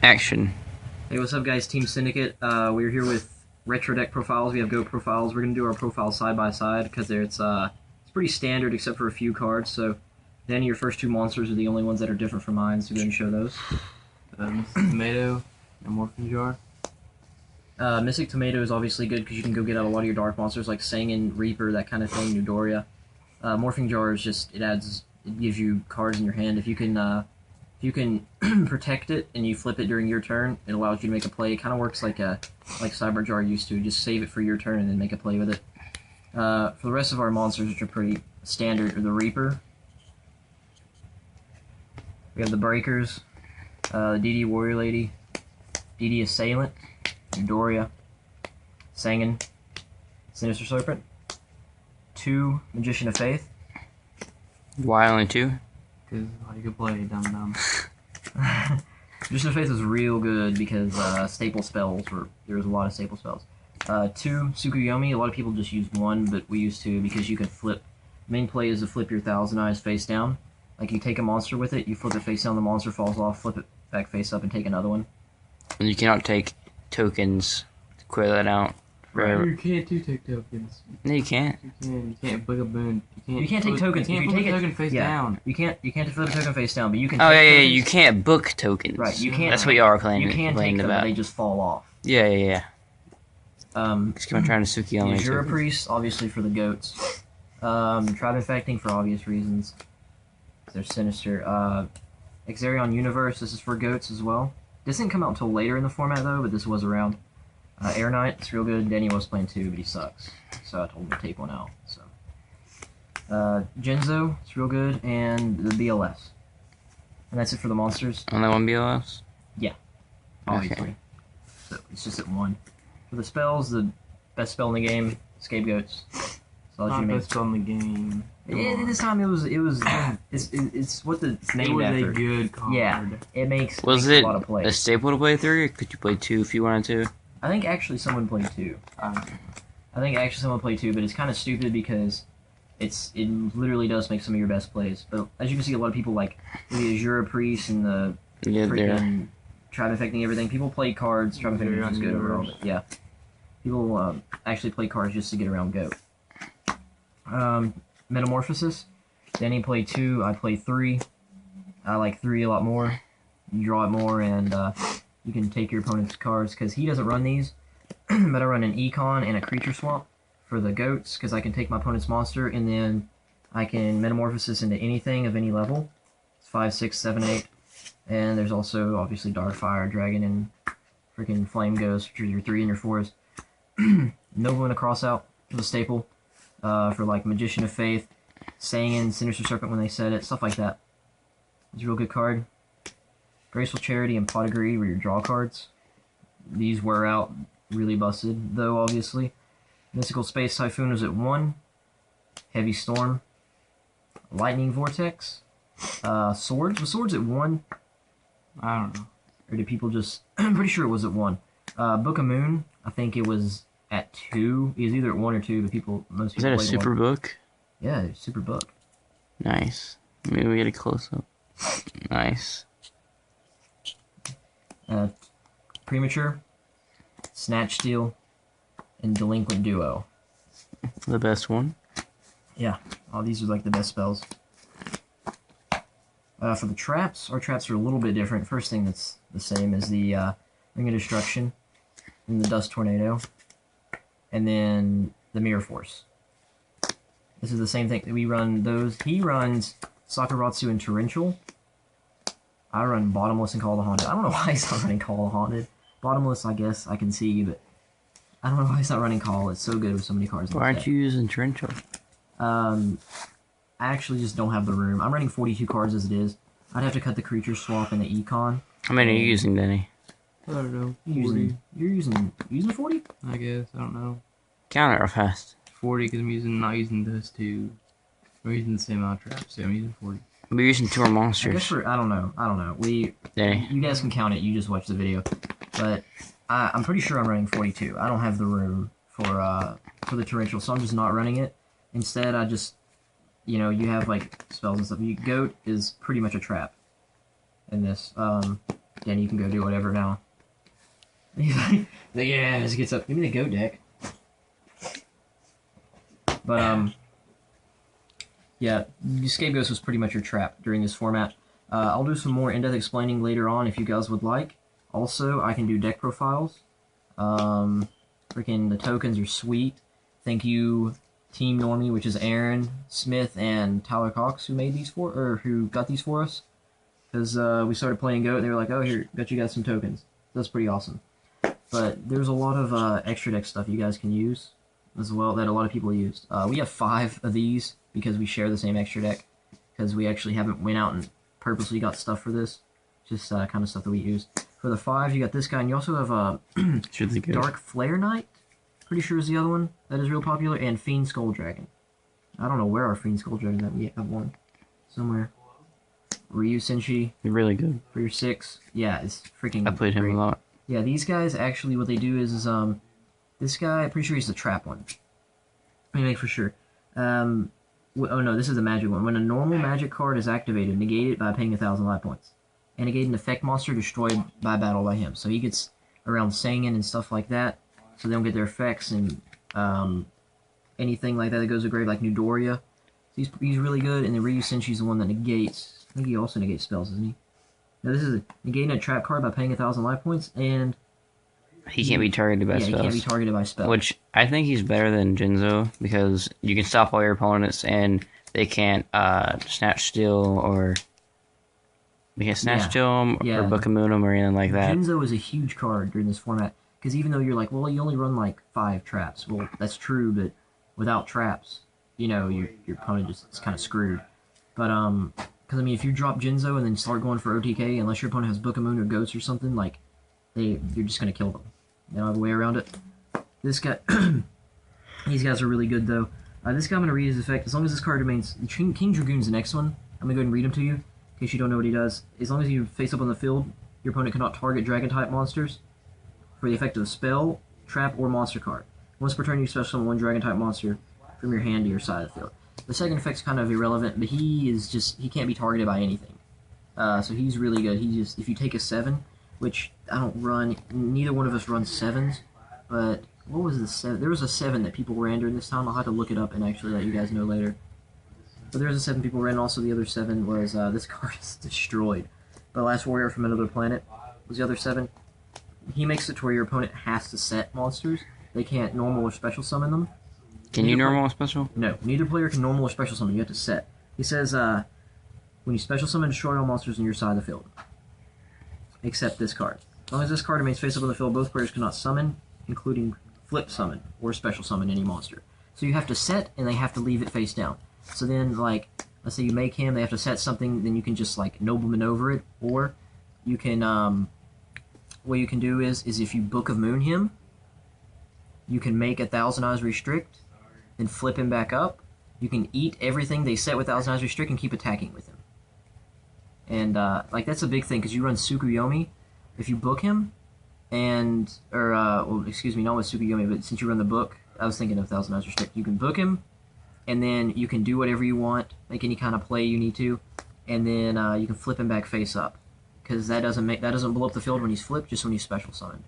Action. Hey, what's up, guys? Team Syndicate. We're here with retro deck profiles. We have Go profiles. We're gonna do our profiles side by side because it's pretty standard except for a few cards. So, Danny, your first two monsters are the only ones that are different from mine. So, go ahead and show those. Mystic Tomato and Morphin Jar. Mystic Tomato is obviously good because you can go get out a lot of your dark monsters like Sangin, Reaper, that kind of thing. Newdoria. Morphing Jar is just it gives you cards in your hand. If you can protect it and you flip it during your turn, it allows you to make a play. It kind of works like Cyber Jar used to. Just save it for your turn and then make a play with it. For the rest of our monsters, which are pretty standard, are the Reaper. We have the Breakers, DD Warrior Lady, DD Assailant, Newdoria, Sangin, Sinister Serpent, 2 Magician of Faith. Why only 2? Because you can play dumb. Magician of Faith was real good because staple spells there was a lot of staple spells. 2 Tsukuyomi. A lot of people just use 1, but we use 2 because you can flip. Main play is to flip your Thousand Eyes face down. Like you take a monster with it, you flip it face down, the monster falls off, flip it back face up, and take another one. And you cannot take tokens to clear that out. Right. You can't take tokens. No, you can't. You can't book a boon. You can't take tokens. You can't put a token face down. You can't flip a token face down, but you can. Oh take yeah, tokens. you can't book tokens. Right, you can't. That's what you are playing. You can take them, about. but they just fall off. Yeah. Just keep on trying to Tsukuyomi. Jura Priest, obviously for the goats. Tribe Infecting for obvious reasons. They're sinister. Exarion Universe, this is for goats as well. This didn't come out until later in the format though, but this was around. Air Knight, it's real good. Danny was playing 2, but he sucks. So I told him to take 1 out. So Genzo, it's real good, and the BLS. And that's it for the monsters. Only 1 BLS? Yeah. Obviously. Okay. So it's just at 1. For the spells, the best spell in the game, Scapegoats. So Not best spell in the game. This time it's what it's named it was after. A good card. Yeah, it makes a lot of play. A staple to play 3, or could you play 2 if you wanted to? I think actually someone played 2. I think actually someone played 2, but it's kind of stupid because it literally does make some of your best plays. But as you can see, a lot of people like the Jura Priest and the freaking Tribe Infecting everything. People play cards. Tribe Infecting is good overall, but yeah, people actually play cards just to get around Goat. Metamorphosis. Danny played 2. I played 3. I like 3 a lot more. You draw it more, and you can take your opponent's cards because he doesn't run these. But I run an Econ and a Creature Swap for the goats because I can take my opponent's monster and then I can metamorphosis into anything of any level. It's 5, 6, 7, 8. And there's also obviously Darkfire, Dragon, and freaking Flame Ghost, which are your 3 and your 4s. Nova and a Cross Out for the staple. For like Magician of Faith, Sangin, Sinister Serpent when they said it, stuff like that. It's a real good card. Graceful Charity and Pot of Greed were your draw cards. These wear out, really busted, though, obviously. Mystical Space Typhoon was at 1. Heavy Storm. Lightning Vortex. Swords. Was Swords at 1? I don't know. Or did people just... I'm pretty sure it was at 1. Book of Moon, I think it was at 2. It was either at 1 or 2, but most people Is that a super 1. book? Yeah, it's super book. Nice. Maybe we get a close-up. Nice. Premature, Snatch Steal, and Delinquent Duo. The best one. Yeah, all these are like the best spells. For the traps, our traps are a little bit different. First thing that's the same is the Ring of Destruction, and the Dust Tornado, and then the Mirror Force. This is the same thing. We run those. He runs Sakuratsu and Torrential. I run Bottomless and Call the Haunted. I don't know why he's not running Call the Haunted. Bottomless, I guess, I can see, but I don't know why he's not running Call. It's so good with so many cards. Why aren't you using Torrential? I actually just don't have the room. I'm running 42 cards as it is. I'd have to cut the Creature Swap and the Econ. How many are you using, Denny? I don't know. 40. You're using 40? I guess. I don't know. Count it real fast. 40 because I'm not using those 2. I'm using the same amount of traps, so I'm using 40. We're using 2 more monsters. I guess I don't know. Denny. You guys can count it. You just watch the video. But I'm pretty sure I'm running 42. I don't have the room for the Torrential, so I'm just not running it. Instead, I just you know, you have like spells and stuff. Goat is pretty much a trap in this. Danny, you can go do whatever now. He's like, yeah, as he gets up, give me the goat deck. But, yeah, Scapegoats was pretty much your trap during this format. I'll do some more in-depth explaining later on if you guys would like. Also, I can do deck profiles. Freaking the tokens are sweet. Thank you, Team Normie, which is Aaron Smith and Tyler Cox, who made these who got these for us. Because we started playing Goat, and they were like, oh, here, bet you got some tokens. That's pretty awesome. But there's a lot of extra deck stuff you guys can use as well that a lot of people used. We have 5 of these because we share the same extra deck. Because we actually haven't went out and purposely got stuff for this. Just kind of stuff that we used. For the 5, you got this guy, and you also have Dark Flare Knight. Pretty sure is the other one that is real popular, and Fiend Skull Dragon. I don't know where our Fiend Skull Dragon is. We have one somewhere. Ryu Senshi. They're really good. For your 6. Yeah, it's freaking I played him great. a lot. Yeah, these guys actually, what they do is this guy, I'm pretty sure he's the trap one. Let me make for sure. Oh no, this is the magic one. When a normal magic card is activated, negate it by paying 1,000 life points. And negate an effect monster destroyed by battle by him. So he gets around Sangan and stuff like that. So they don't get their effects and anything like that goes to grave, like Newdoria. He's really good, and the Ryu Senshi's the one that negates. I think he also negates spells, isn't he? Now this is negating a trap card by paying 1,000 life points, and he can't be targeted by spells. Yeah, he can't be targeted by spells. Which I think he's better than Jinzo because you can stop all your opponents and they can't snatch steal or steal him or book a moon him or anything like that. Jinzo is a huge card during this format because even though you're like, well, you only run like 5 traps. Well, that's true, but without traps, you know, your opponent just is kind of screwed. But because I mean, if you drop Jinzo and then start going for OTK, unless your opponent has Book of Moon or Goats or something, like you're just gonna kill them. You don't have a way around it. This guy, these guys are really good though. This guy I'm gonna read his effect as long as this card remains. King Dragoon's the next one. I'm gonna go ahead and read him to you in case you don't know what he does. As long as you face up on the field, your opponent cannot target Dragon type monsters for the effect of a spell, trap, or monster card. Once per turn, you special summon 1 Dragon type monster from your hand to your side of the field. The second effect's kind of irrelevant, but he can't be targeted by anything. So he's really good. If you take a 7, which I don't run, neither one of us runs 7s, but what was the 7? There was a 7 that people ran during this time. I'll have to look it up and actually let you guys know later. But there was a 7 people ran. Also, the other 7 was this card is destroyed. The Last Warrior from Another Planet was the other 7. He makes it to where your opponent has to set monsters. They can't normal or special summon them. Can you normal or special? No, neither player can normal or special summon. You have to set. He says, when you special summon, destroy all monsters on your side of the field. Except this card. As long as this card remains face up on the field, both players cannot summon, including flip summon or special summon any monster. So you have to set, and they have to leave it face down. So then, like, let's say you make him, they have to set something, then you can just, like, nobleman over it, or you can, what you can do is if you Book of Moon him, you can make 1,000 Eyes Restrict, then flip him back up. You can eat everything they set with 1,000 Eyes Restrict and keep attacking with him. And, like, that's a big thing, because you run Tsukuyomi. If you book him, well, excuse me, not with Tsukuyomi, but since you run the book, I was thinking of 1,000 Eyes Restrict. You can book him, and then you can do whatever you want, make any kind of play you need to, and then you can flip him back face up. Because that doesn't blow up the field when he's flipped, just when he's special summoned.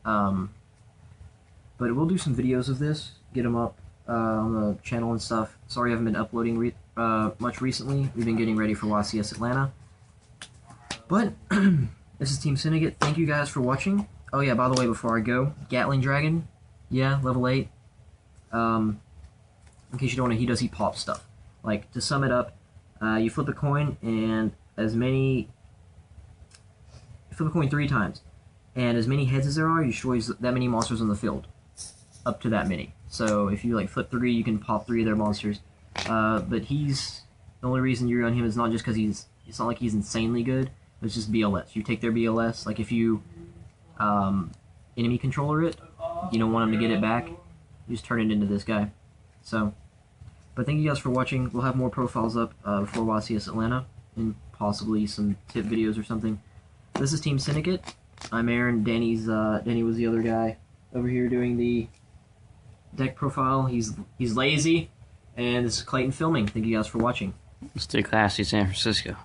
But we'll do some videos of this, get them up on the channel and stuff. Sorry I haven't been uploading much recently. We've been getting ready for YCS Atlanta. But, this is Team Syndicate. Thank you guys for watching. Oh yeah, by the way, before I go, Gatling Dragon, yeah, level 8. In case you don't know, he does pop stuff. Like, to sum it up, you flip a coin, and you flip a coin 3 times. And as many heads as there are, he destroys that many monsters on the field. Up to that many. So if you like flip 3, you can pop 3 of their monsters. But the only reason you run him is not just because it's not like he's insanely good, it's just BLS. You take their BLS, like if you enemy controller it, you don't want him to get it back, you just turn it into this guy. So, but thank you guys for watching. We'll have more profiles up before YCS Atlanta, and possibly some tip videos or something. This is Team Syndicate. I'm Aaron. Danny was the other guy over here doing the deck profile. He's lazy, and this is Clayton filming. Thank you guys for watching. Stay classy, San Francisco.